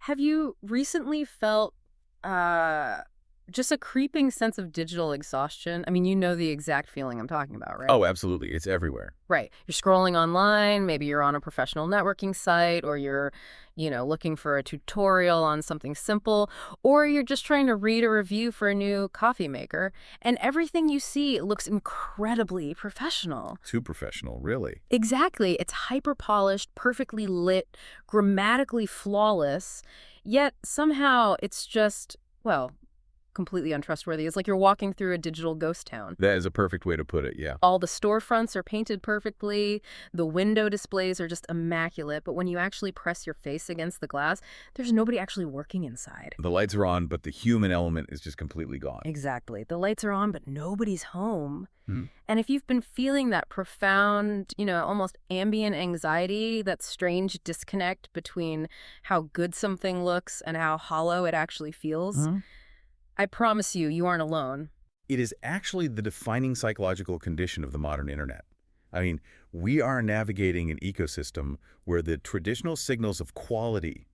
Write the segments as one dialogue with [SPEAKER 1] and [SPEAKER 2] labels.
[SPEAKER 1] Have you recently felt just a creeping sense of digital exhaustion? I mean, you know the exact feeling I'm talking about, right?
[SPEAKER 2] Oh, absolutely. It's everywhere.
[SPEAKER 1] Right. You're scrolling online, maybe you're on a professional networking site, or you're, looking for a tutorial on something simple, or you're just trying to read a review for a new coffee maker, and everything you see looks incredibly professional.
[SPEAKER 2] Too professional, really.
[SPEAKER 1] Exactly. It's hyper-polished, perfectly lit, grammatically flawless, yet somehow it's just, well, completely untrustworthy. It's like you're walking through a digital ghost town.
[SPEAKER 2] That is a perfect way to put it, yeah.
[SPEAKER 1] All the storefronts are painted perfectly, the window displays are just immaculate, but when you actually press your face against the glass, there's nobody actually working inside.
[SPEAKER 2] The lights are on, but the human element is just completely gone.
[SPEAKER 1] Exactly. The lights are on, but nobody's home.
[SPEAKER 2] Hmm.
[SPEAKER 1] And if you've been feeling that profound, almost ambient anxiety, that strange disconnect between how good something looks and how hollow it actually feels, I promise you, you aren't alone.
[SPEAKER 2] It is actually the defining psychological condition of the modern internet. I mean, we are navigating an ecosystem where the traditional signals of quality,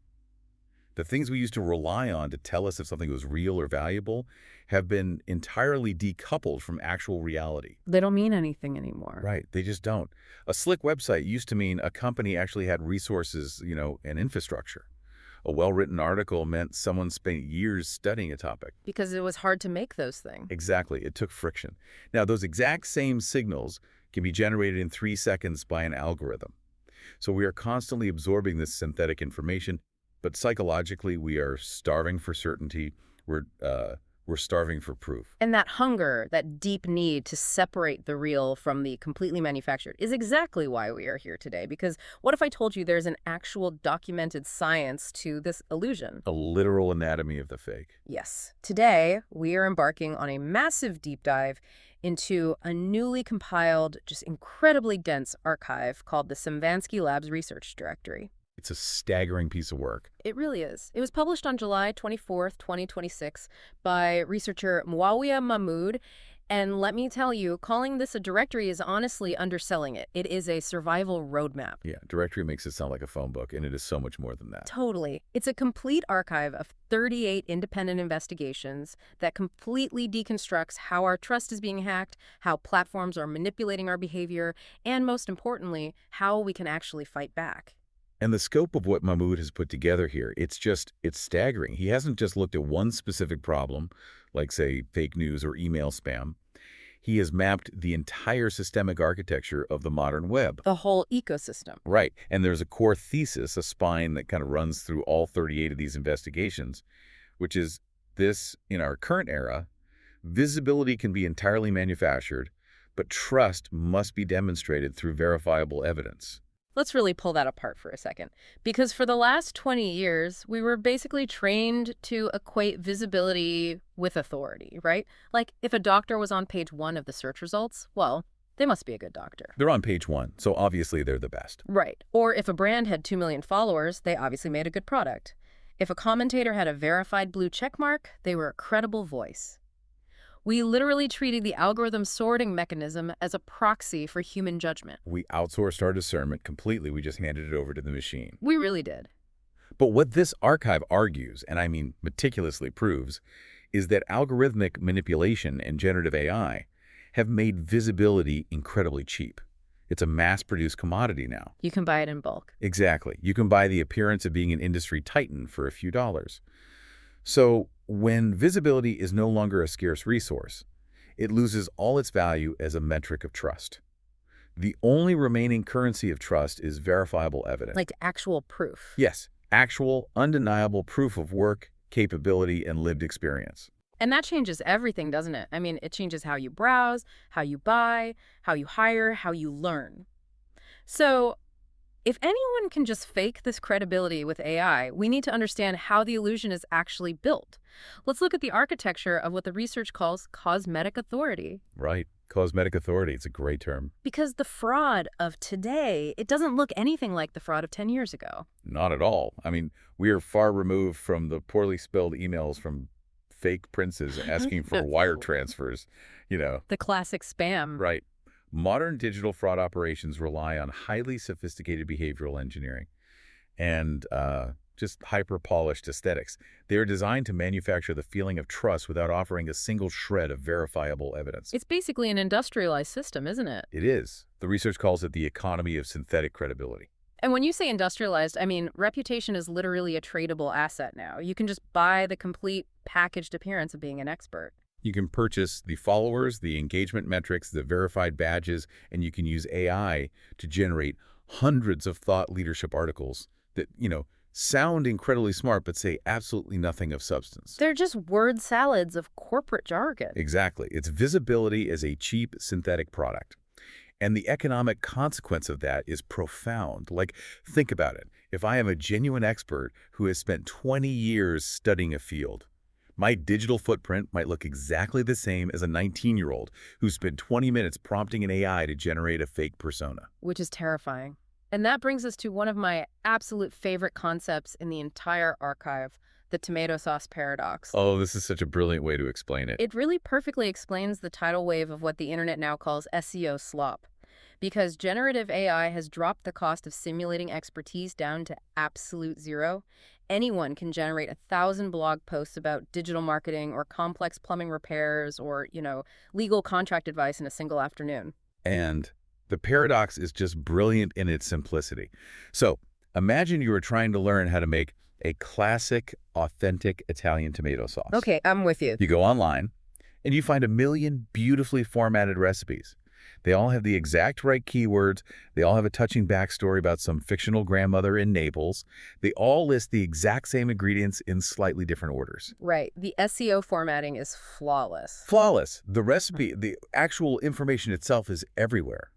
[SPEAKER 2] the things we used to rely on to tell us if something was real or valuable, have been entirely decoupled from actual reality.
[SPEAKER 1] They don't mean anything anymore.
[SPEAKER 2] Right, they just don't. A slick website used to mean a company actually had resources, and infrastructure. A well-written article meant someone spent years studying a topic.
[SPEAKER 1] Because it was hard to make those things.
[SPEAKER 2] Exactly. It took friction. Now, those exact same signals can be generated in 3 seconds by an algorithm. So we are constantly absorbing this synthetic information, but psychologically we are starving for certainty. We're starving for proof.
[SPEAKER 1] And that hunger, that deep need to separate the real from the completely manufactured is exactly why we are here today. Because what if I told you there's an actual documented science to this illusion?
[SPEAKER 2] A literal anatomy of the fake.
[SPEAKER 1] Yes. Today, we are embarking on a massive deep dive into a newly compiled, just incredibly dense archive called the Semvanski Labs Research Directory.
[SPEAKER 2] It's a staggering piece of work.
[SPEAKER 1] It really is. It was published on July 24th, 2026 by researcher Muawia Mahmoud. And let me tell you, calling this a directory is honestly underselling it. It is a survival roadmap.
[SPEAKER 2] Yeah, directory makes it sound like a phone book, and it is so much more than that.
[SPEAKER 1] Totally. It's a complete archive of 38 independent investigations that completely deconstructs how our trust is being hacked, how platforms are manipulating our behavior, and most importantly, how we can actually fight back.
[SPEAKER 2] And the scope of what Mahmoud has put together here, it's staggering. He hasn't just looked at one specific problem, like, say, fake news or email spam. He has mapped the entire systemic architecture of the modern web.
[SPEAKER 1] The whole ecosystem.
[SPEAKER 2] Right. And there's a core thesis, a spine that kind of runs through all 38 of these investigations, which is this: in our current era, visibility can be entirely manufactured, but trust must be demonstrated through verifiable evidence.
[SPEAKER 1] Let's really pull that apart for a second. Because for the last 20 years, we were basically trained to equate visibility with authority, right? Like, if a doctor was on page 1 of the search results, well, they must be a good doctor.
[SPEAKER 2] They're on page 1, so obviously they're the best.
[SPEAKER 1] Right. Or if a brand had 2 million followers, they obviously made a good product. If a commentator had a verified blue check mark, they were a credible voice. We literally treated the algorithm sorting mechanism as a proxy for human judgment.
[SPEAKER 2] We outsourced our discernment completely. We just handed it over to the machine.
[SPEAKER 1] We really did.
[SPEAKER 2] But what this archive argues, and I mean meticulously proves, is that algorithmic manipulation and generative AI have made visibility incredibly cheap. It's a mass-produced commodity now.
[SPEAKER 1] You can buy it in bulk.
[SPEAKER 2] Exactly. You can buy the appearance of being an industry titan for a few dollars. So when visibility is no longer a scarce resource, it loses all its value as a metric of trust. The only remaining currency of trust is verifiable evidence.
[SPEAKER 1] Like actual proof.
[SPEAKER 2] Yes, actual, undeniable proof of work, capability, and lived experience.
[SPEAKER 1] And that changes everything, doesn't it? I mean, it changes how you browse, how you buy, how you hire, how you learn. So if anyone can just fake this credibility with AI, we need to understand how the illusion is actually built. Let's look at the architecture of what the research calls cosmetic authority.
[SPEAKER 2] Right. Cosmetic authority. It's a great term.
[SPEAKER 1] Because the fraud of today, it doesn't look anything like the fraud of 10 years ago.
[SPEAKER 2] Not at all. I mean, we are far removed from the poorly spelled emails from fake princes asking for wire transfers,
[SPEAKER 1] The classic spam.
[SPEAKER 2] Right. Modern digital fraud operations rely on highly sophisticated behavioral engineering. And just hyper-polished aesthetics. They are designed to manufacture the feeling of trust without offering a single shred of verifiable evidence.
[SPEAKER 1] It's basically an industrialized system, isn't it?
[SPEAKER 2] It is. The research calls it the economy of synthetic credibility.
[SPEAKER 1] And when you say industrialized, I mean, reputation is literally a tradable asset now. You can just buy the complete packaged appearance of being an expert.
[SPEAKER 2] You can purchase the followers, the engagement metrics, the verified badges, and you can use AI to generate hundreds of thought leadership articles that, sound incredibly smart but say absolutely nothing of substance.
[SPEAKER 1] They're just word salads of corporate jargon.
[SPEAKER 2] Exactly. It's visibility as a cheap synthetic product. And the economic consequence of that is profound. Like, think about it. If I am a genuine expert who has spent 20 years studying a field, my digital footprint might look exactly the same as a 19-year-old who spent 20 minutes prompting an AI to generate a fake persona.
[SPEAKER 1] Which is terrifying. And that brings us to one of my absolute favorite concepts in the entire archive, the tomato sauce paradox.
[SPEAKER 2] Oh, this is such a brilliant way to explain it.
[SPEAKER 1] It really perfectly explains the tidal wave of what the internet now calls SEO slop. Because generative AI has dropped the cost of simulating expertise down to absolute zero, anyone can generate 1,000 blog posts about digital marketing or complex plumbing repairs or, legal contract advice in a single afternoon.
[SPEAKER 2] And the paradox is just brilliant in its simplicity. So imagine you were trying to learn how to make a classic, authentic Italian tomato sauce.
[SPEAKER 1] Okay, I'm with you.
[SPEAKER 2] You go online, and you find a million beautifully formatted recipes. They all have the exact right keywords. They all have a touching backstory about some fictional grandmother in Naples. They all list the exact same ingredients in slightly different orders.
[SPEAKER 1] Right. The SEO formatting is flawless.
[SPEAKER 2] Flawless. The recipe, the actual information itself is everywhere.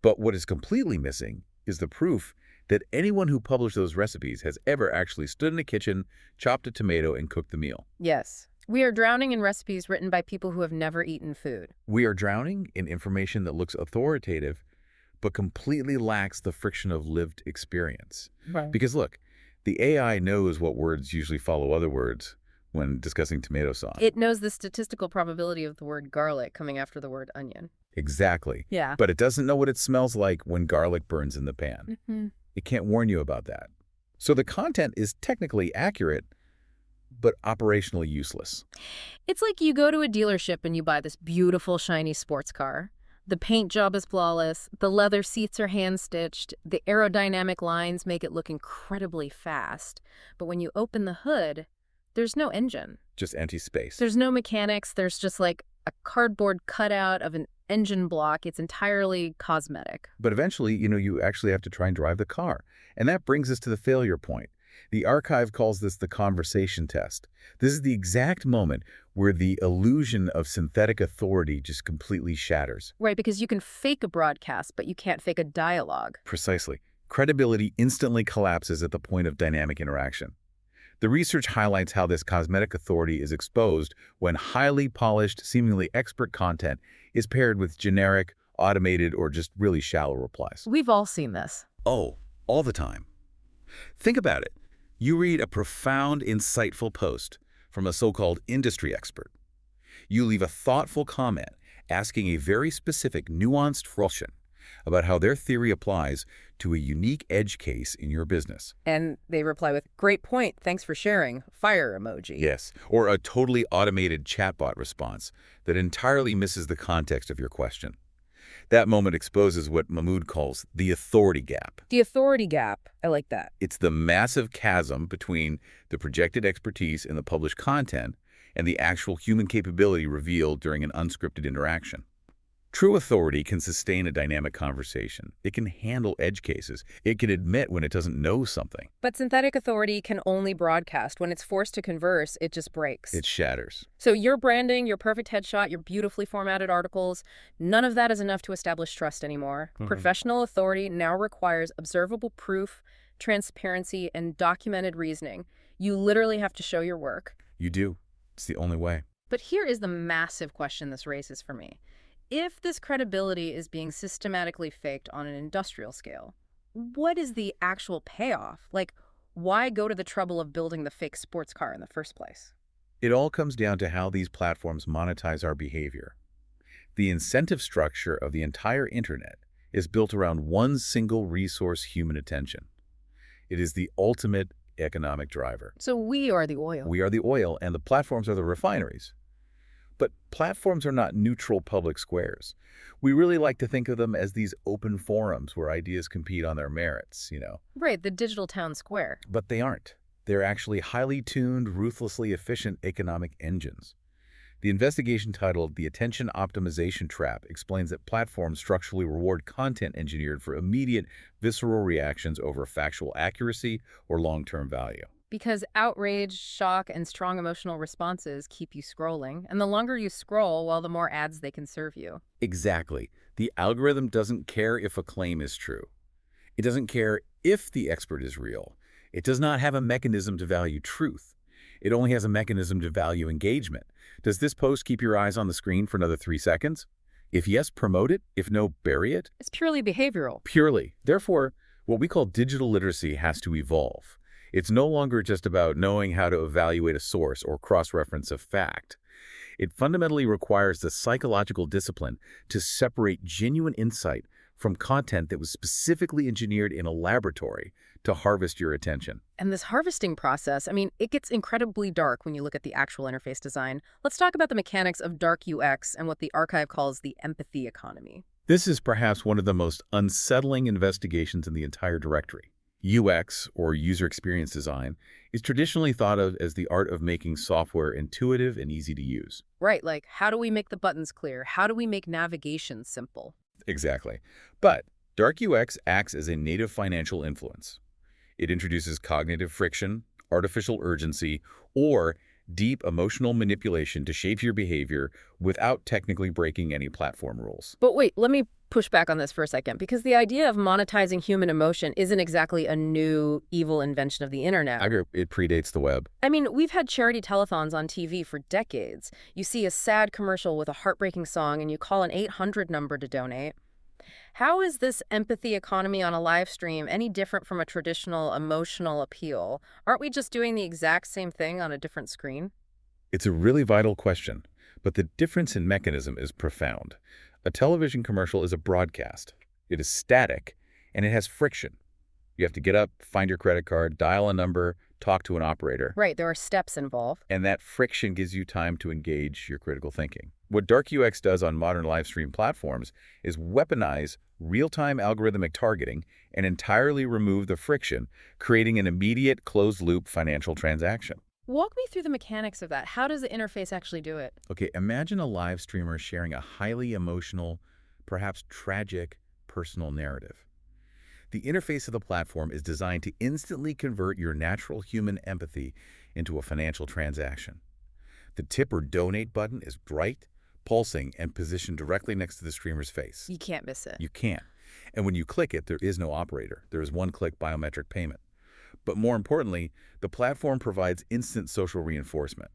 [SPEAKER 2] But what is completely missing is the proof that anyone who published those recipes has ever actually stood in a kitchen, chopped a tomato, and cooked the meal.
[SPEAKER 1] Yes. We are drowning in recipes written by people who have never eaten food.
[SPEAKER 2] We are drowning in information that looks authoritative, but completely lacks the friction of lived experience.
[SPEAKER 1] Right.
[SPEAKER 2] Because look, the AI knows what words usually follow other words when discussing tomato sauce.
[SPEAKER 1] It knows the statistical probability of the word garlic coming after the word onion.
[SPEAKER 2] Exactly.
[SPEAKER 1] Yeah.
[SPEAKER 2] But it doesn't know what it smells like when garlic burns in the pan.
[SPEAKER 1] Mm-hmm.
[SPEAKER 2] It can't warn you about that. So the content is technically accurate, but operationally useless.
[SPEAKER 1] It's like you go to a dealership and you buy this beautiful, shiny sports car. The paint job is flawless, the leather seats are hand-stitched, the aerodynamic lines make it look incredibly fast. But when you open the hood, there's no engine.
[SPEAKER 2] Just empty space.
[SPEAKER 1] There's no mechanics. There's just like a cardboard cutout of an engine block. It's entirely cosmetic.
[SPEAKER 2] But eventually, you actually have to try and drive the car. And that brings us to the failure point. The archive calls this the conversation test. This is the exact moment where the illusion of synthetic authority just completely shatters.
[SPEAKER 1] Right, because you can fake a broadcast, but you can't fake a dialogue.
[SPEAKER 2] Precisely. Credibility instantly collapses at the point of dynamic interaction. The research highlights how this cosmetic authority is exposed when highly polished, seemingly expert content is paired with generic, automated, or just really shallow replies.
[SPEAKER 1] We've all seen this.
[SPEAKER 2] Oh, all the time. Think about it. You read a profound, insightful post from a so-called industry expert. You leave a thoughtful comment asking a very specific, nuanced question about how their theory applies to a unique edge case in your business.
[SPEAKER 1] And they reply with, "Great point, thanks for sharing," fire emoji.
[SPEAKER 2] Yes, or a totally automated chatbot response that entirely misses the context of your question. That moment exposes what Mahmoud calls the authority gap.
[SPEAKER 1] The authority gap, I like that.
[SPEAKER 2] It's the massive chasm between the projected expertise in the published content and the actual human capability revealed during an unscripted interaction. True authority can sustain a dynamic conversation. It can handle edge cases. It can admit when it doesn't know something.
[SPEAKER 1] But synthetic authority can only broadcast. When it's forced to converse, it just breaks.
[SPEAKER 2] It shatters.
[SPEAKER 1] So your branding, your perfect headshot, your beautifully formatted articles, none of that is enough to establish trust anymore. Professional authority now requires observable proof, transparency, and documented reasoning. You literally have to show your work.
[SPEAKER 2] You do. It's the only way.
[SPEAKER 1] But here is the massive question this raises for me. If this credibility is being systematically faked on an industrial scale, what is the actual payoff? Like, why go to the trouble of building the fake sports car in the first place?
[SPEAKER 2] It all comes down to how these platforms monetize our behavior. The incentive structure of the entire internet is built around one single resource: human attention. It is the ultimate economic driver.
[SPEAKER 1] So we are the oil.
[SPEAKER 2] We are the oil, and the platforms are the refineries. But platforms are not neutral public squares. We really like to think of them as these open forums where ideas compete on their merits.
[SPEAKER 1] Right, the digital town square.
[SPEAKER 2] But they aren't. They're actually highly tuned, ruthlessly efficient economic engines. The investigation titled The Attention Optimization Trap explains that platforms structurally reward content engineered for immediate, visceral reactions over factual accuracy or long-term value.
[SPEAKER 1] Because outrage, shock, and strong emotional responses keep you scrolling, and the longer you scroll, well, the more ads they can serve you.
[SPEAKER 2] Exactly. The algorithm doesn't care if a claim is true. It doesn't care if the expert is real. It does not have a mechanism to value truth. It only has a mechanism to value engagement. Does this post keep your eyes on the screen for another 3 seconds? If yes, promote it. If no, bury it.
[SPEAKER 1] It's purely behavioral.
[SPEAKER 2] Purely. Therefore, what we call digital literacy has to evolve. It's no longer just about knowing how to evaluate a source or cross-reference a fact. It fundamentally requires the psychological discipline to separate genuine insight from content that was specifically engineered in a laboratory to harvest your attention.
[SPEAKER 1] And this harvesting process, it gets incredibly dark when you look at the actual interface design. Let's talk about the mechanics of dark UX and what the archive calls the empathy economy.
[SPEAKER 2] This is perhaps one of the most unsettling investigations in the entire directory. UX, or user experience design, is traditionally thought of as the art of making software intuitive and easy to use.
[SPEAKER 1] Right, like how do we make the buttons clear? How do we make navigation simple?
[SPEAKER 2] Exactly. But dark UX acts as a native financial influence. It introduces cognitive friction, artificial urgency, or deep emotional manipulation to shape your behavior without technically breaking any platform rules.
[SPEAKER 1] But wait, let me push back on this for a second, because the idea of monetizing human emotion isn't exactly a new evil invention of the internet.
[SPEAKER 2] I agree. It predates the web.
[SPEAKER 1] We've had charity telethons on TV for decades. You see a sad commercial with a heartbreaking song and you call an 800 number to donate. How is this empathy economy on a live stream any different from a traditional emotional appeal? Aren't we just doing the exact same thing on a different screen?
[SPEAKER 2] It's a really vital question, but the difference in mechanism is profound. A television commercial is a broadcast. It is static, and it has friction. You have to get up, find your credit card, dial a number, talk to an operator.
[SPEAKER 1] Right, there are steps involved.
[SPEAKER 2] And that friction gives you time to engage your critical thinking. What dark UX does on modern live stream platforms is weaponize real-time algorithmic targeting and entirely remove the friction, creating an immediate closed-loop financial transaction.
[SPEAKER 1] Walk me through the mechanics of that. How does the interface actually do it?
[SPEAKER 2] Okay, imagine a live streamer sharing a highly emotional, perhaps tragic, personal narrative. The interface of the platform is designed to instantly convert your natural human empathy into a financial transaction. The tip or donate button is bright, pulsing, and positioned directly next to the streamer's face.
[SPEAKER 1] You can't miss it.
[SPEAKER 2] You can't. And when you click it, there is no operator. There is one-click biometric payment. But more importantly, the platform provides instant social reinforcement.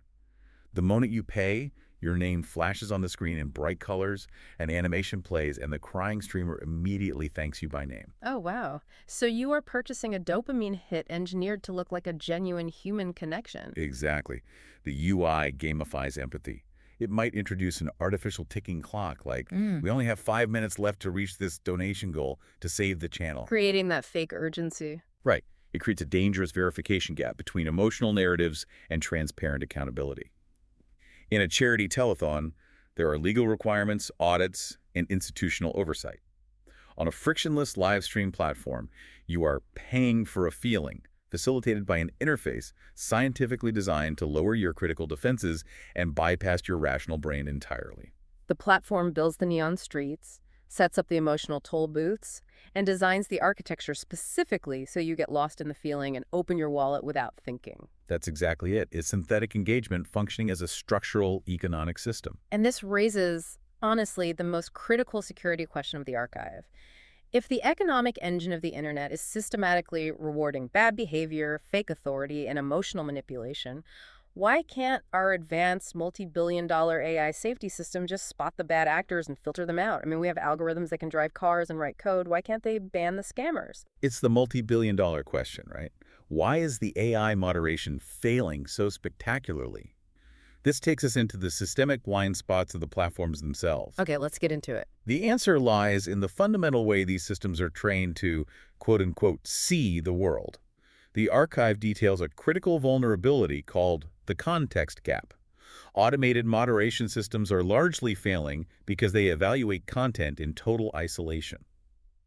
[SPEAKER 2] The moment you pay, your name flashes on the screen in bright colors, an animation plays, and the crying streamer immediately thanks you by name.
[SPEAKER 1] Oh, wow. So you are purchasing a dopamine hit engineered to look like a genuine human connection.
[SPEAKER 2] Exactly. The UI gamifies empathy. It might introduce an artificial ticking clock like, we only have 5 minutes left to reach this donation goal to save the channel.
[SPEAKER 1] Creating that fake urgency.
[SPEAKER 2] Right. It creates a dangerous verification gap between emotional narratives and transparent accountability. In a charity telethon, there are legal requirements, audits, and institutional oversight. On a frictionless live stream platform, you are paying for a feeling, facilitated by an interface scientifically designed to lower your critical defenses and bypass your rational brain entirely.
[SPEAKER 1] The platform builds the neon streets, sets up the emotional toll booths, and designs the architecture specifically so you get lost in the feeling and open your wallet without thinking.
[SPEAKER 2] That's exactly it. It's synthetic engagement functioning as a structural economic system.
[SPEAKER 1] And this raises, honestly, the most critical security question of the archive. If the economic engine of the internet is systematically rewarding bad behavior, fake authority, and emotional manipulation, why can't our advanced multi-billion-dollar AI safety system just spot the bad actors and filter them out? We have algorithms that can drive cars and write code. Why can't they ban the scammers?
[SPEAKER 2] It's the multi-billion-dollar question, right? Why is the AI moderation failing so spectacularly? This takes us into the systemic blind spots of the platforms themselves.
[SPEAKER 1] Okay, let's get into it.
[SPEAKER 2] The answer lies in the fundamental way these systems are trained to, quote-unquote, see the world. The archive details a critical vulnerability called the context gap. Automated moderation systems are largely failing because they evaluate content in total isolation.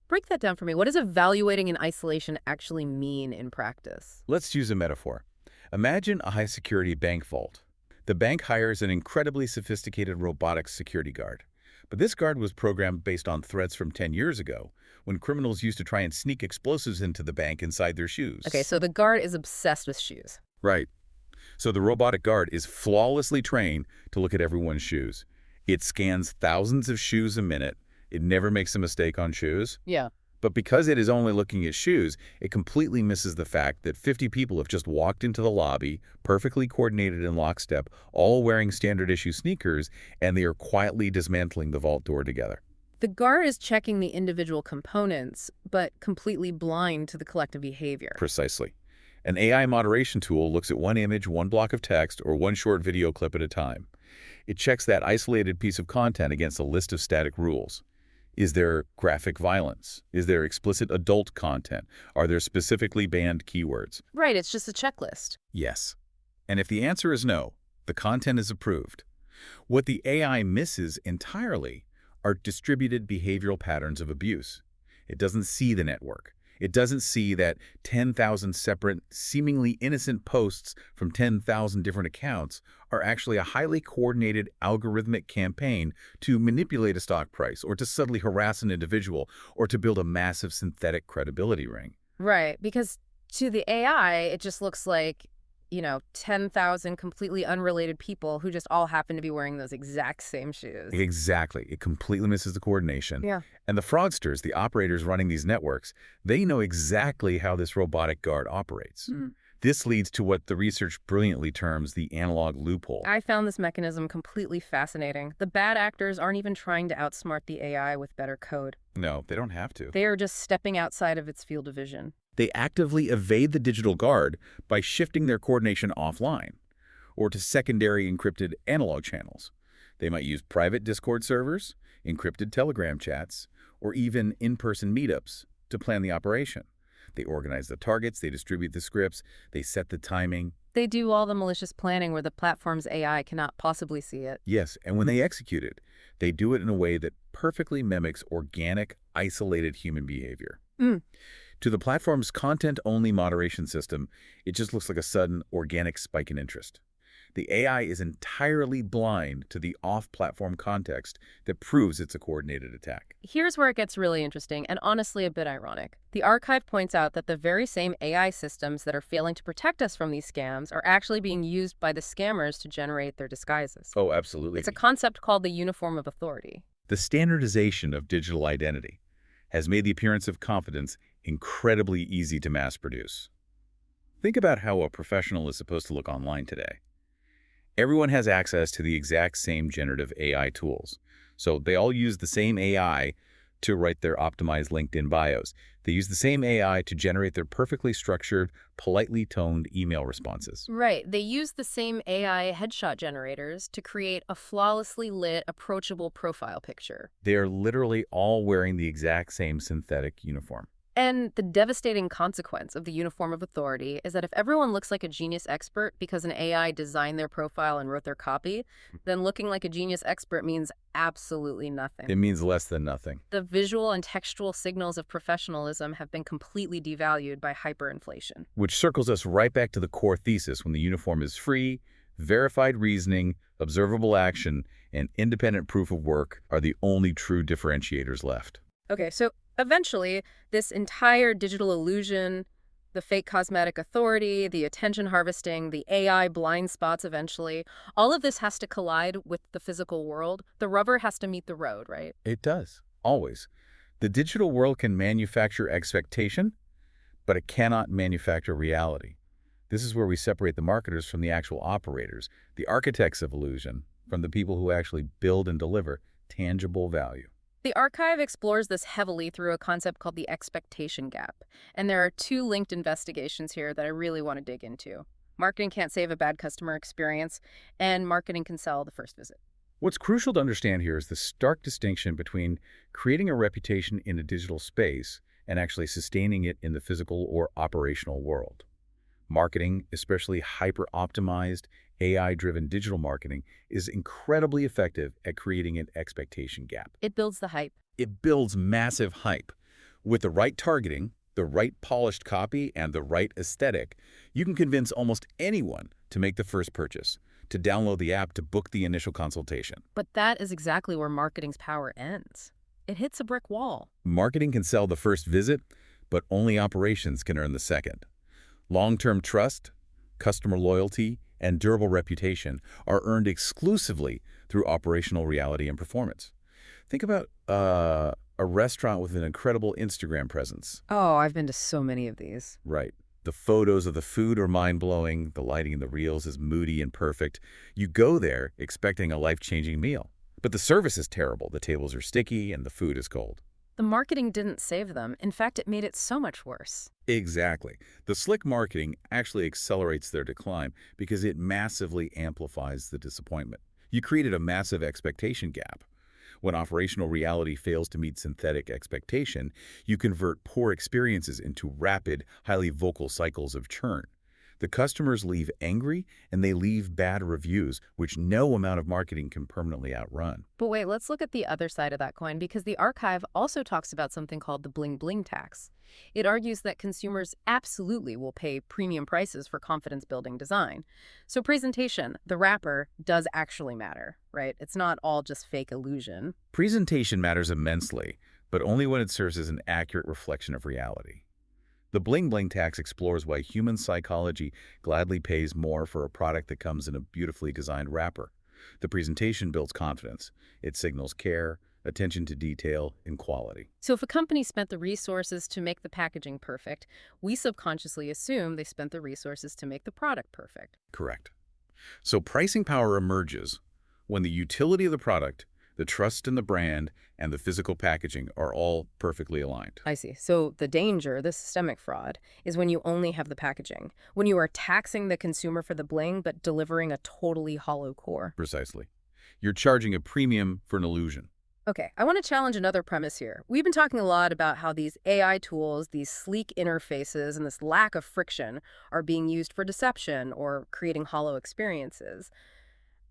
[SPEAKER 1] Break that down for me. What does evaluating in isolation actually mean in practice?
[SPEAKER 2] Let's use a metaphor. Imagine a high-security bank vault. The bank hires an incredibly sophisticated robotic security guard. But this guard was programmed based on threats from 10 years ago, when criminals used to try and sneak explosives into the bank inside their shoes.
[SPEAKER 1] Okay, so the guard is obsessed with shoes.
[SPEAKER 2] Right. So the robotic guard is flawlessly trained to look at everyone's shoes. It scans thousands of shoes a minute. It never makes a mistake on shoes.
[SPEAKER 1] Yeah.
[SPEAKER 2] But because it is only looking at shoes, it completely misses the fact that 50 people have just walked into the lobby, perfectly coordinated in lockstep, all wearing standard issue sneakers, and they are quietly dismantling the vault door together.
[SPEAKER 1] The guard is checking the individual components, but completely blind to the collective behavior.
[SPEAKER 2] Precisely. An AI moderation tool looks at one image, one block of text, or one short video clip at a time. It checks that isolated piece of content against a list of static rules. Is there graphic violence? Is there explicit adult content? Are there specifically banned keywords?
[SPEAKER 1] Right, it's just a checklist.
[SPEAKER 2] Yes. And if the answer is no, the content is approved. What the AI misses entirely are distributed behavioral patterns of abuse. It doesn't see the network. It doesn't see that 10,000 separate, seemingly innocent posts from 10,000 different accounts are actually a highly coordinated algorithmic campaign to manipulate a stock price or to subtly harass an individual or to build a massive synthetic credibility ring.
[SPEAKER 1] Right, because to the AI, it just looks like, 10,000 completely unrelated people who just all happen to be wearing those exact same shoes.
[SPEAKER 2] Exactly. It completely misses the coordination.
[SPEAKER 1] Yeah.
[SPEAKER 2] And the fraudsters, the operators running these networks, they know exactly how this robotic guard operates. This leads to what the research brilliantly terms the analog loophole.
[SPEAKER 1] I found this mechanism completely fascinating. The bad actors aren't even trying to outsmart the AI with better code.
[SPEAKER 2] No, they don't have to.
[SPEAKER 1] They are just stepping outside of its field of vision.
[SPEAKER 2] They actively evade the digital guard by shifting their coordination offline or to secondary encrypted analog channels. They might use private Discord servers, encrypted Telegram chats, or even in-person meetups to plan the operation. They organize the targets, they distribute the scripts, they set the timing.
[SPEAKER 1] They do all the malicious planning where the platform's AI cannot possibly see it.
[SPEAKER 2] Yes, and when they execute it, they do it in a way that perfectly mimics organic, isolated human behavior. To the platform's content-only moderation system, it just looks like a sudden, organic spike in interest. The AI is entirely blind to the off-platform context that proves it's a coordinated attack.
[SPEAKER 1] Here's where it gets really interesting and honestly a bit ironic. The archive points out that the very same AI systems that are failing to protect us from these scams are actually being used by the scammers to generate their disguises.
[SPEAKER 2] Oh, absolutely.
[SPEAKER 1] It's a concept called the uniform of authority.
[SPEAKER 2] The standardization of digital identity has made the appearance of competence incredibly easy to mass produce. Think about how a professional is supposed to look online today. Everyone has access to the exact same generative AI tools. So they all use the same AI to write their optimized LinkedIn bios. They use the same AI to generate their perfectly structured, politely toned email responses.
[SPEAKER 1] Right. They use the same AI headshot generators to create a flawlessly lit, approachable profile picture.
[SPEAKER 2] They are literally all wearing the exact same synthetic uniform.
[SPEAKER 1] And the devastating consequence of the uniform of authority is that if everyone looks like a genius expert because an AI designed their profile and wrote their copy, then looking like a genius expert means absolutely nothing.
[SPEAKER 2] It means less than nothing.
[SPEAKER 1] The visual and textual signals of professionalism have been completely devalued by hyperinflation.
[SPEAKER 2] Which circles us right back to the core thesis when the uniform is free, verified reasoning, observable action, and independent proof of work are the only true differentiators left.
[SPEAKER 1] Okay, so eventually, this entire digital illusion, the fake cosmetic authority, the attention harvesting, the AI blind spots eventually, all of this has to collide with the physical world. The rubber has to meet the road, right?
[SPEAKER 2] It does, always. The digital world can manufacture expectation, but it cannot manufacture reality. This is where we separate the marketers from the actual operators, the architects of illusion from the people who actually build and deliver tangible value.
[SPEAKER 1] The archive explores this heavily through a concept called the expectation gap. And there are two linked investigations here that I really want to dig into. Marketing can't save a bad customer experience, and marketing can sell the first visit.
[SPEAKER 2] What's crucial to understand here is the stark distinction between creating a reputation in a digital space and actually sustaining it in the physical or operational world. Marketing, especially hyper-optimized, AI-driven digital marketing, is incredibly effective at creating an expectation gap.
[SPEAKER 1] It builds the hype.
[SPEAKER 2] It builds massive hype. With the right targeting, the right polished copy, and the right aesthetic, you can convince almost anyone to make the first purchase, to download the app, to book the initial consultation.
[SPEAKER 1] But that is exactly where marketing's power ends. It hits a brick wall.
[SPEAKER 2] Marketing can sell the first visit, but only operations can earn the second. Long-term trust, customer loyalty, and durable reputation are earned exclusively through operational reality and performance. Think about a restaurant with an incredible Instagram presence.
[SPEAKER 1] Oh, I've been to so many of these.
[SPEAKER 2] Right. The photos of the food are mind-blowing. The lighting in the reels is moody and perfect. You go there expecting a life-changing meal. But the service is terrible. The tables are sticky and the food is cold.
[SPEAKER 1] The marketing didn't save them. In fact, it made it so much worse.
[SPEAKER 2] Exactly. The slick marketing actually accelerates their decline because it massively amplifies the disappointment. You created a massive expectation gap. When operational reality fails to meet synthetic expectation, you convert poor experiences into rapid, highly vocal cycles of churn. The customers leave angry and they leave bad reviews, which no amount of marketing can permanently outrun.
[SPEAKER 1] But wait, let's look at the other side of that coin, because the archive also talks about something called the bling bling tax. It argues that consumers absolutely will pay premium prices for confidence-building design. So presentation, the wrapper, does actually matter, right? It's not all just fake illusion.
[SPEAKER 2] Presentation matters immensely, but only when it serves as an accurate reflection of reality. The bling bling tax explores why human psychology gladly pays more for a product that comes in a beautifully designed wrapper. The presentation builds confidence. It signals care, attention to detail, and quality.
[SPEAKER 1] So if a company spent the resources to make the packaging perfect, we subconsciously assume they spent the resources to make the product perfect.
[SPEAKER 2] Correct. So pricing power emerges when the utility of the product, the trust in the brand, and the physical packaging are all perfectly aligned.
[SPEAKER 1] I see. So the danger, the systemic fraud, is when you only have the packaging, when you are taxing the consumer for the bling but delivering a totally hollow core.
[SPEAKER 2] Precisely. You're charging a premium for an illusion.
[SPEAKER 1] Okay, I want to challenge another premise here. We've been talking a lot about how these AI tools, these sleek interfaces, and this lack of friction are being used for deception or creating hollow experiences.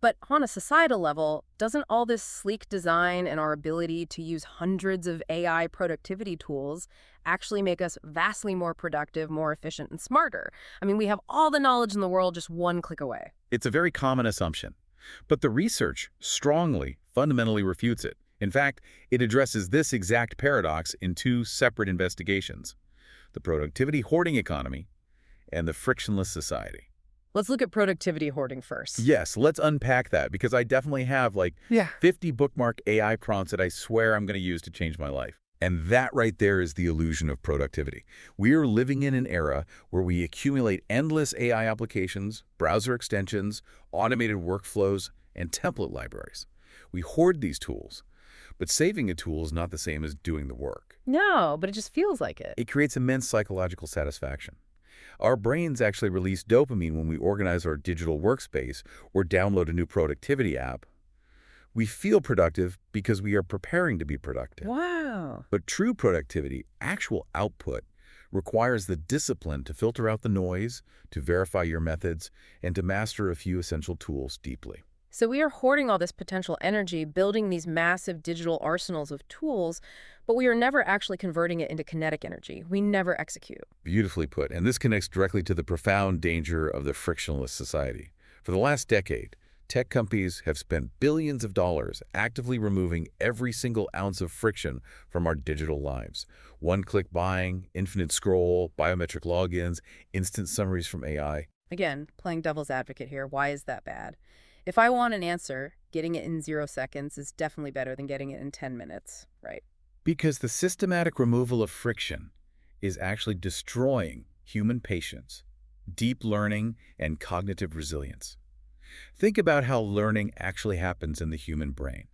[SPEAKER 1] But on a societal level, doesn't all this sleek design and our ability to use hundreds of AI productivity tools actually make us vastly more productive, more efficient, and smarter? I mean, we have all the knowledge in the world just one click away.
[SPEAKER 2] It's a very common assumption, but the research strongly, fundamentally refutes it. In fact, it addresses this exact paradox in two separate investigations: the productivity hoarding economy and the frictionless society.
[SPEAKER 1] Let's look at productivity hoarding first.
[SPEAKER 2] Yes, let's unpack that, because I definitely have 50 bookmark AI prompts that I swear I'm going to use to change my life. And that right there is the illusion of productivity. We are living in an era where we accumulate endless AI applications, browser extensions, automated workflows, and template libraries. We hoard these tools, but saving a tool is not the same as doing the work.
[SPEAKER 1] No, but it just feels like it.
[SPEAKER 2] It creates immense psychological satisfaction. Our brains actually release dopamine when we organize our digital workspace or download a new productivity app. We feel productive because we are preparing to be productive.
[SPEAKER 1] Wow.
[SPEAKER 2] But true productivity, actual output, requires the discipline to filter out the noise, to verify your methods, and to master a few essential tools deeply.
[SPEAKER 1] So we are hoarding all this potential energy, building these massive digital arsenals of tools, but we are never actually converting it into kinetic energy. We never execute.
[SPEAKER 2] Beautifully put. And this connects directly to the profound danger of the frictionless society. For the last decade, tech companies have spent billions of dollars actively removing every single ounce of friction from our digital lives. One-click buying, infinite scroll, biometric logins, instant summaries from AI.
[SPEAKER 1] Again, playing devil's advocate here, why is that bad? If I want an answer, getting it in 0 seconds is definitely better than getting it in 10 minutes, right?
[SPEAKER 2] Because the systematic removal of friction is actually destroying human patience, deep learning, and cognitive resilience. Think about how learning actually happens in the human brain.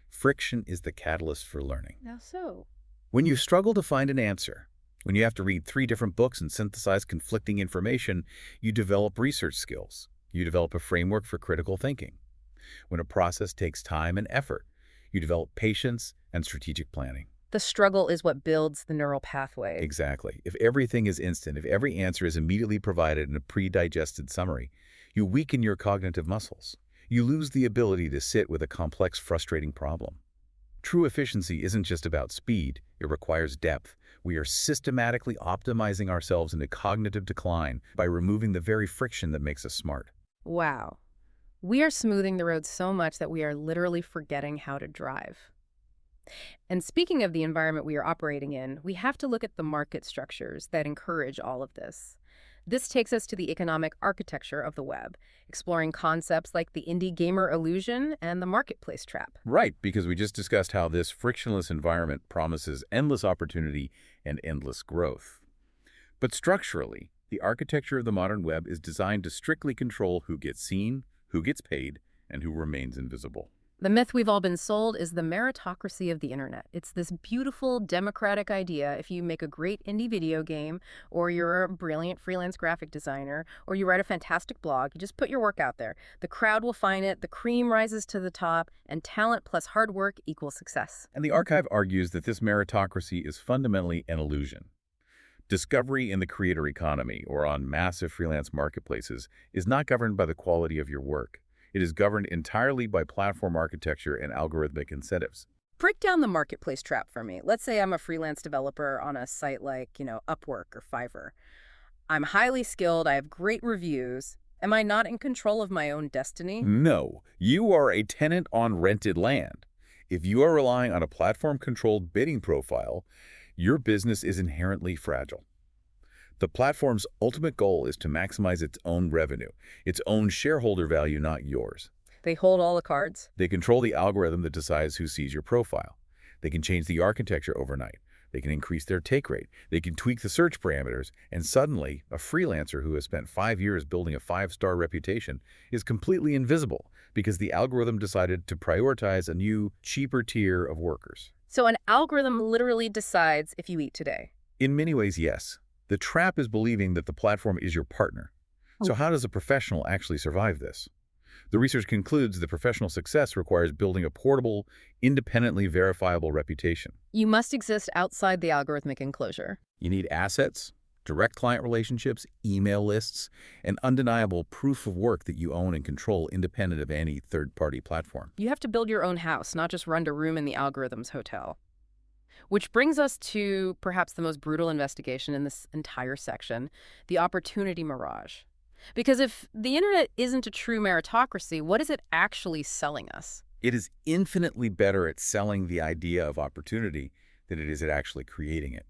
[SPEAKER 2] Friction is the catalyst for learning.
[SPEAKER 1] How so?
[SPEAKER 2] When you struggle to find an answer, when you have to read 3 different books and synthesize conflicting information, you develop research skills. You develop a framework for critical thinking. When a process takes time and effort, you develop patience and strategic planning.
[SPEAKER 1] The struggle is what builds the neural pathway.
[SPEAKER 2] Exactly. If everything is instant, if every answer is immediately provided in a pre-digested summary, you weaken your cognitive muscles. You lose the ability to sit with a complex, frustrating problem. True efficiency isn't just about speed, it requires depth. We are systematically optimizing ourselves into cognitive decline by removing the very friction that makes us smart.
[SPEAKER 1] Wow. We are smoothing the road so much that we are literally forgetting how to drive. And speaking of the environment we are operating in, we have to look at the market structures that encourage all of this. This takes us to the economic architecture of the web, exploring concepts like the indie gamer illusion and the marketplace trap.
[SPEAKER 2] Right, because we just discussed how this frictionless environment promises endless opportunity and endless growth. But structurally, the architecture of the modern web is designed to strictly control who gets seen, who gets paid, and who remains invisible.
[SPEAKER 1] The myth we've all been sold is the meritocracy of the internet. It's this beautiful, democratic idea. If you make a great indie video game, or you're a brilliant freelance graphic designer, or you write a fantastic blog, you just put your work out there. The crowd will find it, the cream rises to the top, and talent plus hard work equals success.
[SPEAKER 2] And the archive argues that this meritocracy is fundamentally an illusion. Discovery in the creator economy, or on massive freelance marketplaces, is not governed by the quality of your work. It is governed entirely by platform architecture and algorithmic incentives.
[SPEAKER 1] Break down the marketplace trap for me. Let's say I'm a freelance developer on a site like, Upwork or Fiverr. I'm highly skilled, I have great reviews. Am I not in control of my own destiny?
[SPEAKER 2] No, you are a tenant on rented land. If you are relying on a platform-controlled bidding profile, your business is inherently fragile. The platform's ultimate goal is to maximize its own revenue, its own shareholder value, not yours.
[SPEAKER 1] They hold all the cards.
[SPEAKER 2] They control the algorithm that decides who sees your profile. They can change the architecture overnight. They can increase their take rate. They can tweak the search parameters, and suddenly, a freelancer who has spent 5 years building a 5-star reputation is completely invisible because the algorithm decided to prioritize a new, cheaper tier of workers.
[SPEAKER 1] So an algorithm literally decides if you eat today.
[SPEAKER 2] In many ways, yes. The trap is believing that the platform is your partner. So how does a professional actually survive this? The research concludes that professional success requires building a portable, independently verifiable reputation.
[SPEAKER 1] You must exist outside the algorithmic enclosure.
[SPEAKER 2] You need assets, direct client relationships, email lists, and undeniable proof of work that you own and control independent of any third-party platform.
[SPEAKER 1] You have to build your own house, not just rent a room in the algorithm's hotel. Which brings us to perhaps the most brutal investigation in this entire section, the opportunity mirage. Because if the internet isn't a true meritocracy, what is it actually selling us?
[SPEAKER 2] It is infinitely better at selling the idea of opportunity than it is at actually creating it.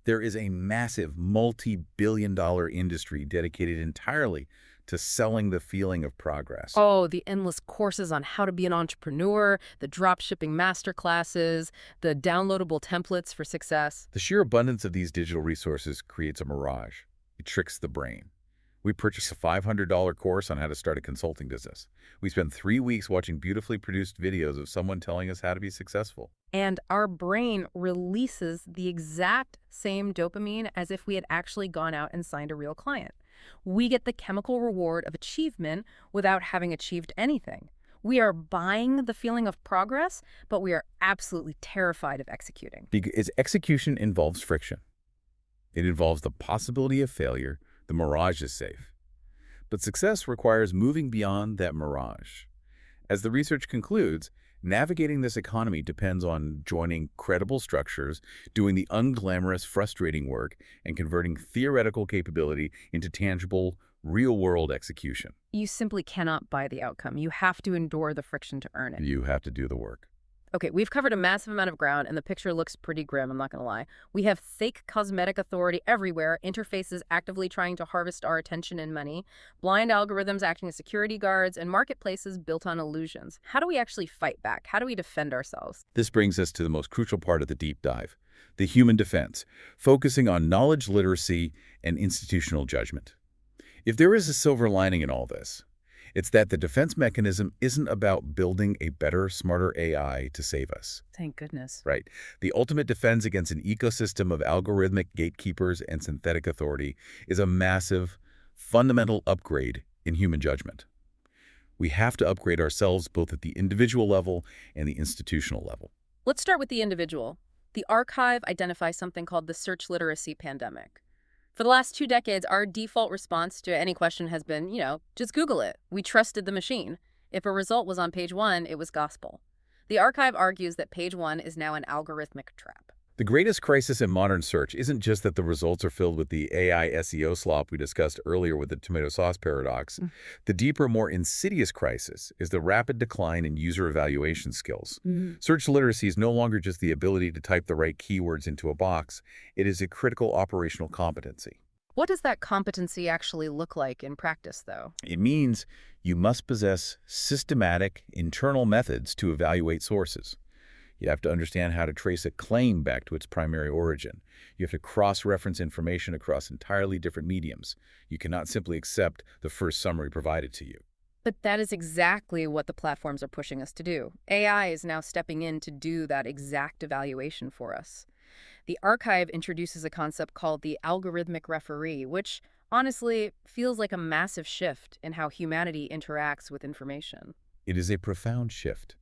[SPEAKER 2] There is a massive multi-billion-dollar industry dedicated entirely to selling the feeling of progress.
[SPEAKER 1] Oh, the endless courses on how to be an entrepreneur, the dropshipping masterclasses, the downloadable templates for success.
[SPEAKER 2] The sheer abundance of these digital resources creates a mirage. It tricks the brain. We purchased a $500 course on how to start a consulting business. We spent 3 weeks watching beautifully produced videos of someone telling us how to be successful.
[SPEAKER 1] And our brain releases the exact same dopamine as if we had actually gone out and signed a real client. We get the chemical reward of achievement without having achieved anything. We are buying the feeling of progress, but we are absolutely terrified of executing.
[SPEAKER 2] Because execution involves friction. It involves the possibility of failure. The mirage is safe. But success requires moving beyond that mirage. As the research concludes, navigating this economy depends on joining credible structures, doing the unglamorous, frustrating work, and converting theoretical capability into tangible, real-world execution.
[SPEAKER 1] You simply cannot buy the outcome. You have to endure the friction to earn it.
[SPEAKER 2] You have to do the work.
[SPEAKER 1] Okay, we've covered a massive amount of ground, and the picture looks pretty grim, I'm not going to lie. We have fake cosmetic authority everywhere, interfaces actively trying to harvest our attention and money, blind algorithms acting as security guards, and marketplaces built on illusions. How do we actually fight back? How do we defend ourselves?
[SPEAKER 2] This brings us to the most crucial part of the deep dive, the human defense, focusing on knowledge literacy and institutional judgment. If there is a silver lining in all this, it's that the defense mechanism isn't about building a better, smarter AI to save us.
[SPEAKER 1] Thank goodness.
[SPEAKER 2] Right. The ultimate defense against an ecosystem of algorithmic gatekeepers and synthetic authority is a massive, fundamental upgrade in human judgment. We have to upgrade ourselves both at the individual level and the institutional level.
[SPEAKER 1] Let's start with the individual. The archive identifies something called the search literacy pandemic. For the last 2 decades, our default response to any question has been, just Google it. We trusted the machine. If a result was on page one, it was gospel. The archive argues that page one is now an algorithmic trap.
[SPEAKER 2] The greatest crisis in modern search isn't just that the results are filled with the AI SEO slop we discussed earlier with the tomato sauce paradox. The deeper, more insidious crisis is the rapid decline in user evaluation skills. Search literacy is no longer just the ability to type the right keywords into a box. It is a critical operational competency.
[SPEAKER 1] What does that competency actually look like in practice, though?
[SPEAKER 2] It means you must possess systematic internal methods to evaluate sources. You have to understand how to trace a claim back to its primary origin. You have to cross-reference information across entirely different mediums. You cannot simply accept the first summary provided to you.
[SPEAKER 1] But that is exactly what the platforms are pushing us to do. AI is now stepping in to do that exact evaluation for us. The archive introduces a concept called the algorithmic referee, which honestly feels like a massive shift in how humanity interacts with information.
[SPEAKER 2] It is a profound shift.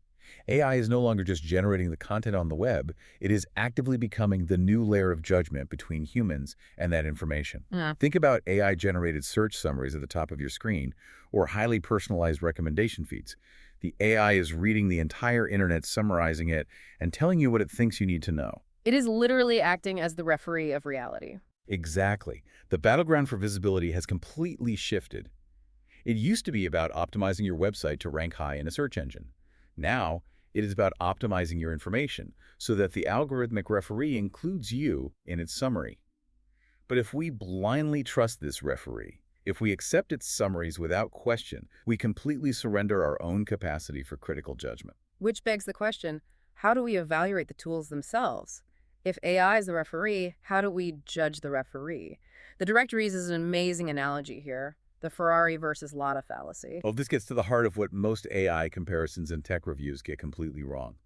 [SPEAKER 2] AI is no longer just generating the content on the web. It is actively becoming the new layer of judgment between humans and that information. Think about AI-generated search summaries at the top of your screen or highly personalized recommendation feeds. The AI is reading the entire internet, summarizing it, and telling you what it thinks you need to know.
[SPEAKER 1] It is literally acting as the referee of reality.
[SPEAKER 2] Exactly. The battleground for visibility has completely shifted. It used to be about optimizing your website to rank high in a search engine. Now, it is about optimizing your information so that the algorithmic referee includes you in its summary. But if we blindly trust this referee, if we accept its summaries without question, we completely surrender our own capacity for critical judgment.
[SPEAKER 1] Which begs the question, how do we evaluate the tools themselves? If AI is the referee, how do we judge the referee? The directory uses an amazing analogy here. The Ferrari versus Lotta fallacy.
[SPEAKER 2] Well, this gets to the heart of what most AI comparisons and tech reviews get completely wrong.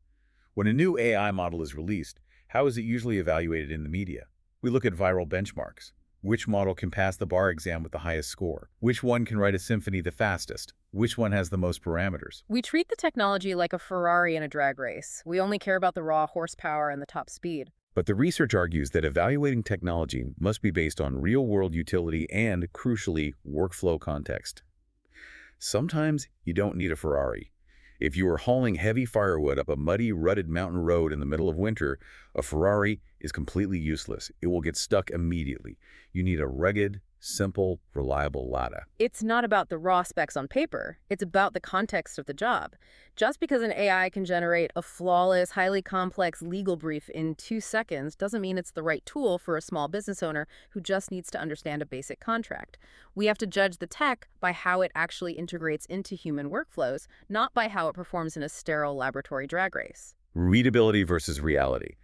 [SPEAKER 2] When a new AI model is released, how is it usually evaluated in the media? We look at viral benchmarks. Which model can pass the bar exam with the highest score? Which one can write a symphony the fastest? Which one has the most parameters?
[SPEAKER 1] We treat the technology like a Ferrari in a drag race. We only care about the raw horsepower and the top speed.
[SPEAKER 2] But the research argues that evaluating technology must be based on real-world utility and, crucially, workflow context. Sometimes you don't need a Ferrari. If you are hauling heavy firewood up a muddy, rutted mountain road in the middle of winter, a Ferrari is completely useless. It will get stuck immediately. You need a rugged, simple, reliable Lada.
[SPEAKER 1] It's not about the raw specs on paper. It's about the context of the job. Just because an AI can generate a flawless, highly complex legal brief in 2 seconds doesn't mean it's the right tool for a small business owner who just needs to understand a basic contract. We have to judge the tech by how it actually integrates into human workflows, not by how it performs in a sterile laboratory drag race.
[SPEAKER 2] Readability versus reality.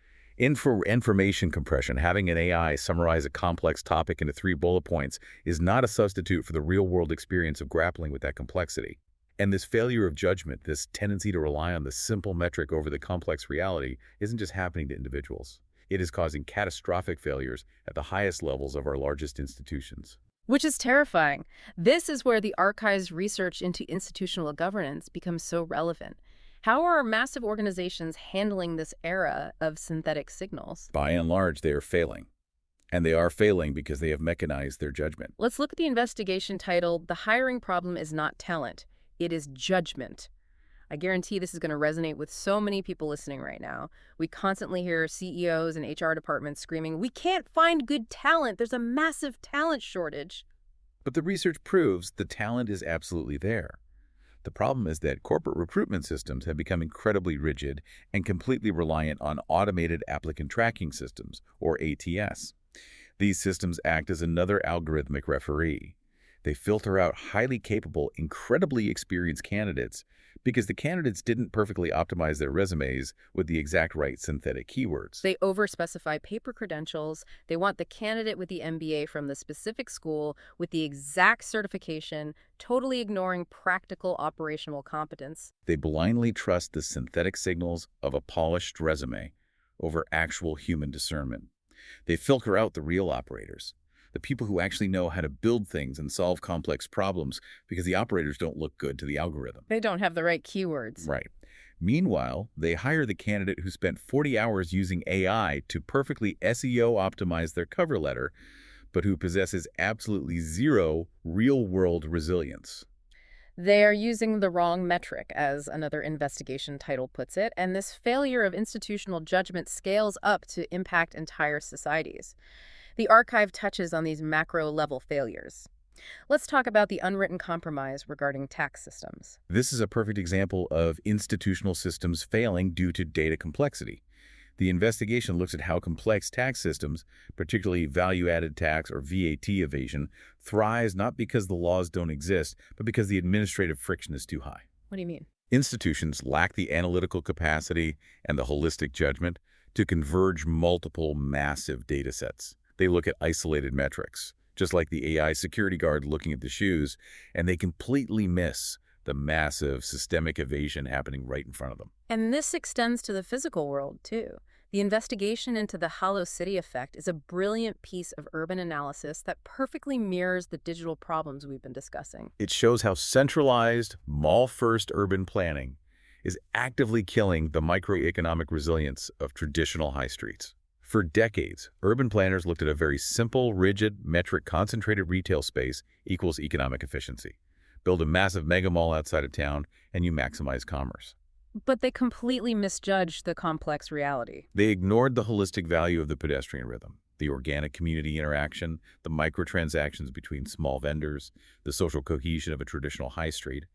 [SPEAKER 2] For information compression, having an AI summarize a complex topic into 3 bullet points is not a substitute for the real-world experience of grappling with that complexity. And this failure of judgment, this tendency to rely on the simple metric over the complex reality, isn't just happening to individuals. It is causing catastrophic failures at the highest levels of our largest institutions.
[SPEAKER 1] Which is terrifying. This is where the archive's research into institutional governance becomes so relevant. How are massive organizations handling this era of synthetic signals?
[SPEAKER 2] By and large, they are failing. And they are failing because they have mechanized their judgment.
[SPEAKER 1] Let's look at the investigation titled, "The Hiring Problem is Not Talent, It is Judgment." I guarantee this is going to resonate with so many people listening right now. We constantly hear CEOs and HR departments screaming, "We can't find good talent. There's a massive talent shortage."
[SPEAKER 2] But the research proves the talent is absolutely there. The problem is that corporate recruitment systems have become incredibly rigid and completely reliant on automated applicant tracking systems, or ATS. These systems act as another algorithmic referee. They filter out highly capable, incredibly experienced candidates because the candidates didn't perfectly optimize their resumes with the exact right synthetic keywords.
[SPEAKER 1] They overspecify paper credentials. They want the candidate with the MBA from the specific school with the exact certification, totally ignoring practical operational competence.
[SPEAKER 2] They blindly trust the synthetic signals of a polished resume over actual human discernment. They filter out the real operators. the people who actually know how to build things and solve complex problems, because the operators don't look good to the algorithm.
[SPEAKER 1] They don't have the right keywords.
[SPEAKER 2] Right. Meanwhile, they hire the candidate who spent 40 hours using AI to perfectly SEO optimize their cover letter, but who possesses absolutely zero real-world resilience.
[SPEAKER 1] They are using the wrong metric, as another investigation title puts it, and this failure of institutional judgment scales up to impact entire societies. The archive touches on these macro-level failures. Let's talk about the unwritten compromise regarding tax systems.
[SPEAKER 2] This is a perfect example of institutional systems failing due to data complexity. The investigation looks at how complex tax systems, particularly value-added tax or VAT evasion, thrives not because the laws don't exist, but because the administrative friction is too high.
[SPEAKER 1] What do you mean?
[SPEAKER 2] Institutions lack the analytical capacity and the holistic judgment to converge multiple massive data sets. They look at isolated metrics, just like the AI security guard looking at the shoes, and they completely miss the massive systemic evasion happening right in front of them.
[SPEAKER 1] And this extends to the physical world, too. The investigation into the hollow city effect is a brilliant piece of urban analysis that perfectly mirrors the digital problems we've been discussing.
[SPEAKER 2] It shows how centralized, mall-first urban planning is actively killing the microeconomic resilience of traditional high streets. For decades, urban planners looked at a very simple, rigid, metric, concentrated retail space equals economic efficiency. Build a massive mega mall outside of town, and you maximize commerce.
[SPEAKER 1] But they completely misjudged the complex reality.
[SPEAKER 2] They ignored the holistic value of the pedestrian rhythm, the organic community interaction, the microtransactions between small vendors, the social cohesion of a traditional high street.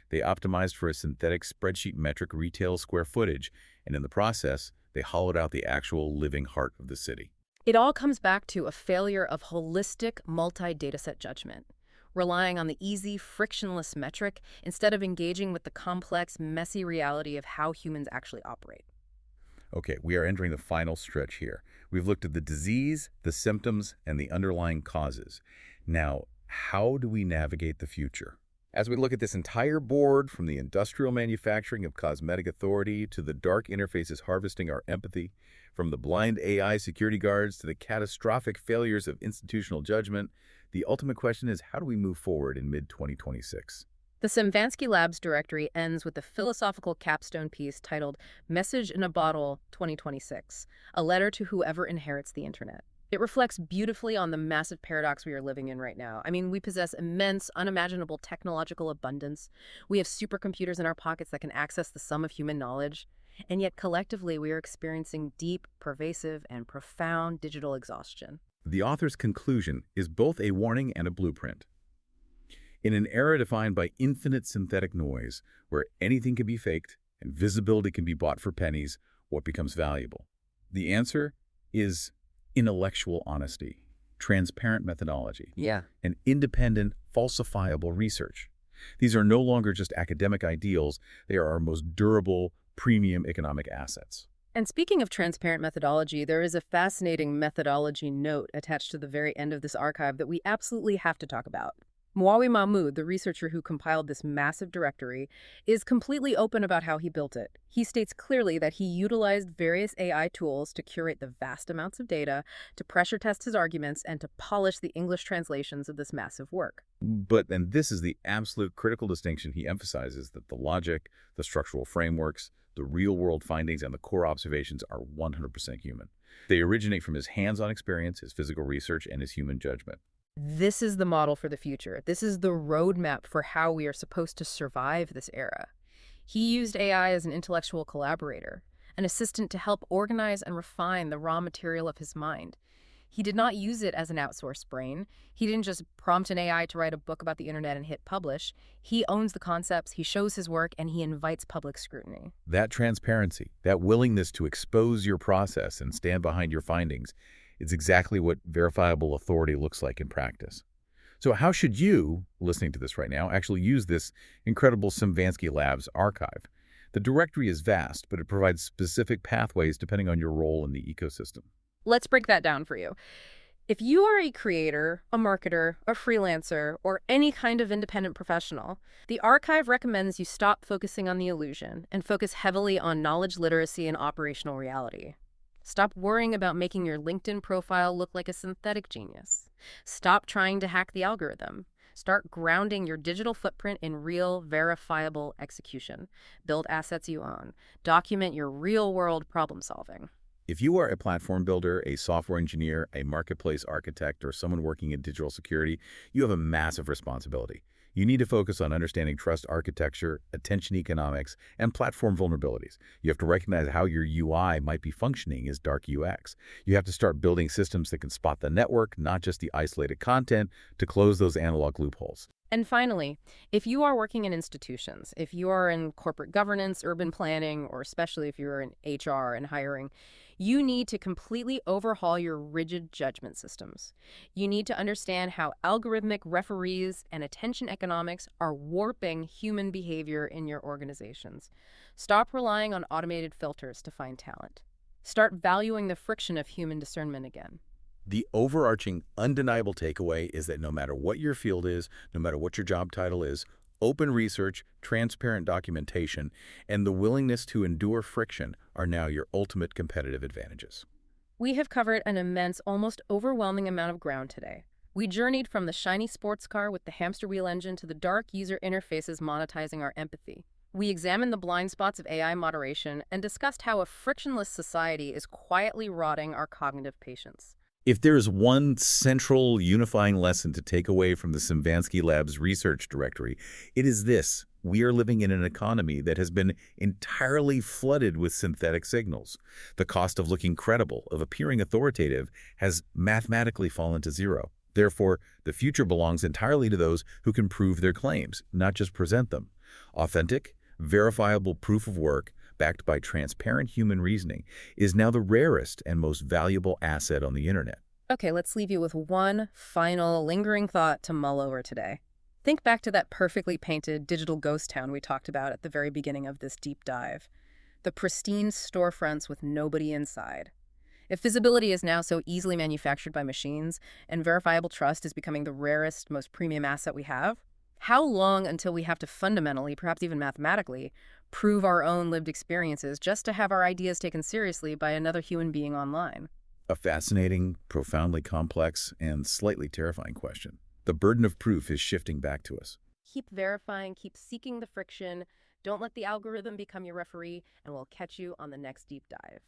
[SPEAKER 2] They optimized for a synthetic spreadsheet metric retail square footage, and in the process, they hollowed out the actual living heart of the city.
[SPEAKER 1] It all comes back to a failure of holistic multi-dataset judgment, relying on the easy, frictionless metric instead of engaging with the complex, messy reality of how humans actually operate.
[SPEAKER 2] Okay, we are entering the final stretch here. We've looked at the disease, the symptoms, and the underlying causes. Now, how do we navigate the future? As we look at this entire board, from the industrial manufacturing of cosmetic authority to the dark interfaces harvesting our empathy, from the blind AI security guards to the catastrophic failures of institutional judgment, the ultimate question is, how do we move forward in mid-2026?
[SPEAKER 1] The Semvanski Labs directory ends with a philosophical capstone piece titled Message in a Bottle 2026, a letter to whoever inherits the internet. It reflects beautifully on the massive paradox we are living in right now. I mean, we possess immense, unimaginable technological abundance. We have supercomputers in our pockets that can access the sum of human knowledge. And yet, collectively, we are experiencing deep, pervasive, and profound digital exhaustion.
[SPEAKER 2] The author's conclusion is both a warning and a blueprint. In an era defined by infinite synthetic noise, where anything can be faked and visibility can be bought for pennies, what becomes valuable? The answer is intellectual honesty, transparent methodology, and independent, falsifiable research. These are no longer just academic ideals, they are our most durable, premium economic assets.
[SPEAKER 1] And speaking of transparent methodology, there is a fascinating methodology note attached to the very end of this archive that we absolutely have to talk about. Mahmoud, the researcher who compiled this massive directory, is completely open about how he built it. He states clearly that he utilized various AI tools to curate the vast amounts of data, to pressure test his arguments, and to polish the English translations of this massive work.
[SPEAKER 2] But then this is the absolute critical distinction he emphasizes, that the logic, the structural frameworks, the real-world findings, and the core observations are 100% human. They originate from his hands-on experience, his physical research, and his human judgment.
[SPEAKER 1] This is the model for the future. This is the roadmap for how we are supposed to survive this era. He used AI as an intellectual collaborator, an assistant to help organize and refine the raw material of his mind. He did not use it as an outsourced brain. He didn't just prompt an AI to write a book about the internet and hit publish. He owns the concepts, he shows his work, and he invites public scrutiny.
[SPEAKER 2] That transparency, that willingness to expose your process and stand behind your findings, is exactly what verifiable authority looks like in practice. So how should you, listening to this right now, actually use this incredible Semvanski Labs archive? The directory is vast, but it provides specific pathways depending on your role in the ecosystem.
[SPEAKER 1] Let's break that down for you. If you are a creator, a marketer, a freelancer, or any kind of independent professional, the archive recommends you stop focusing on the illusion and focus heavily on knowledge literacy and operational reality. Stop worrying about making your LinkedIn profile look like a synthetic genius. Stop trying to hack the algorithm. Start grounding your digital footprint in real, verifiable execution. Build assets you own. Document your real-world problem solving.
[SPEAKER 2] If you are a platform builder, a software engineer, a marketplace architect, or someone working in digital security, you have a massive responsibility. You need to focus on understanding trust architecture, attention economics, and platform vulnerabilities. You have to recognize how your UI might be functioning as dark UX. You have to start building systems that can spot the network, not just the isolated content, to close those analog loopholes.
[SPEAKER 1] And finally, if you are working in institutions, if you are in corporate governance, urban planning, or especially if you're in HR and hiring, you need to completely overhaul your rigid judgment systems. You need to understand how algorithmic referees and attention economics are warping human behavior in your organizations. Stop relying on automated filters to find talent. Start valuing the friction of human discernment again.
[SPEAKER 2] The overarching, undeniable takeaway is that no matter what your field is, no matter what your job title is, open research, transparent documentation, and the willingness to endure friction are now your ultimate competitive advantages.
[SPEAKER 1] We have covered an immense, almost overwhelming amount of ground today. We journeyed from the shiny sports car with the hamster wheel engine to the dark user interfaces monetizing our empathy. We examined the blind spots of AI moderation and discussed how a frictionless society is quietly rotting our cognitive patience.
[SPEAKER 2] If there is one central unifying lesson to take away from the Semvanski Labs research directory, it is this: we are living in an economy that has been entirely flooded with synthetic signals. The cost of looking credible, of appearing authoritative, has mathematically fallen to zero. Therefore, the future belongs entirely to those who can prove their claims, not just present them. Authentic, verifiable proof of work, backed by transparent human reasoning, is now the rarest and most valuable asset on the internet.
[SPEAKER 1] Okay, let's leave you with one final lingering thought to mull over today. Think back to that perfectly painted digital ghost town we talked about at the very beginning of this deep dive. The pristine storefronts with nobody inside. If visibility is now so easily manufactured by machines and verifiable trust is becoming the rarest, most premium asset we have, how long until we have to fundamentally, perhaps even mathematically, prove our own lived experiences just to have our ideas taken seriously by another human being online?
[SPEAKER 2] A fascinating, profoundly complex, and slightly terrifying question. The burden of proof is shifting back to us.
[SPEAKER 1] Keep verifying, keep seeking the friction. Don't let the algorithm become your referee, and we'll catch you on the next deep dive.